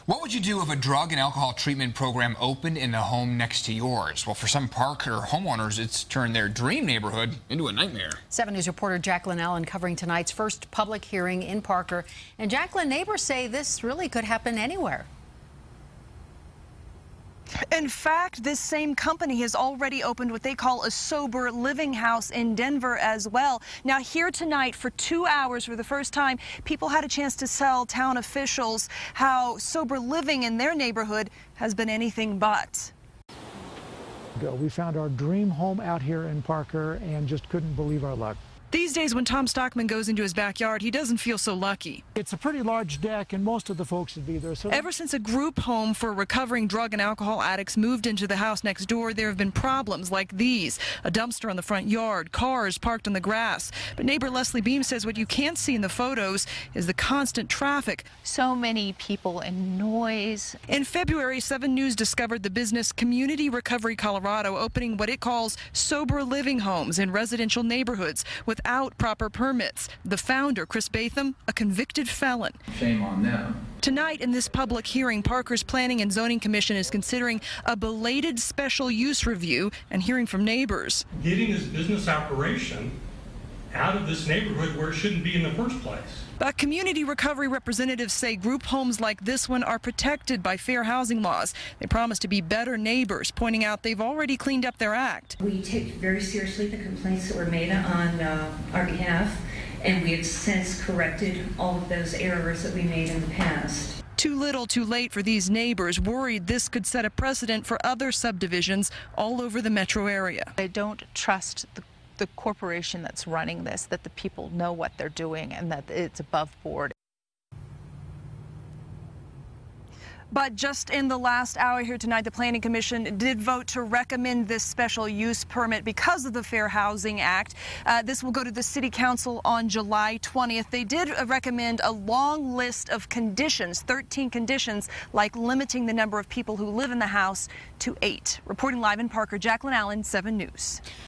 What would you do if a drug and alcohol treatment program opened in the home next to yours? Well, for some Parker homeowners, it's turned their dream neighborhood into a nightmare. 7 News reporter Jaclyn Allen covering tonight's first public hearing in Parker. And Jaclyn, neighbors say this really could happen anywhere. In fact, this same company has already opened what they call a sober living house in Denver as well. Now, here tonight for 2 hours for the first time, people had a chance to tell town officials how sober living in their neighborhood has been anything but. We found our dream home out here in Parker and just couldn't believe our luck. These days, when Tom Stockman goes into his backyard, he doesn't feel so lucky. It's a pretty large deck, and most of the folks would be there. So ever since a group home for recovering drug and alcohol addicts moved into the house next door, there have been problems like these. A dumpster on the front yard, cars parked on the grass. But neighbor Leslie Beam says what you can't see in the photos is the constant traffic. So many people and noise. In February, 7 News discovered the business Community Recovery Colorado opening what it calls sober living homes in residential neighborhoods without proper permits. The founder, Chris Batham, a convicted felon. Shame on them. Tonight in this public hearing, Parker's Planning and Zoning Commission is considering a belated special use review and hearing from neighbors. Getting this business operation out of this neighborhood where it shouldn't be in the first place. But community recovery representatives say group homes like this one are protected by fair housing laws. They promise to be better neighbors, pointing out they've already cleaned up their act. We take very seriously the complaints that were made on our behalf, and we have since corrected all of those errors that we made in the past. Too little, too late for these neighbors, worried this could set a precedent for other subdivisions all over the metro area. I don't trust the corporation that's running this, that the people know what they're doing and that it's above board. But just in the last hour here tonight, the Planning Commission did vote to recommend this special use permit because of the Fair Housing Act. This will go to the City Council on July 20th. They did recommend a long list of conditions, 13 conditions, like limiting the number of people who live in the house to 8. Reporting live in Parker, Jaclyn Allen, 7 News.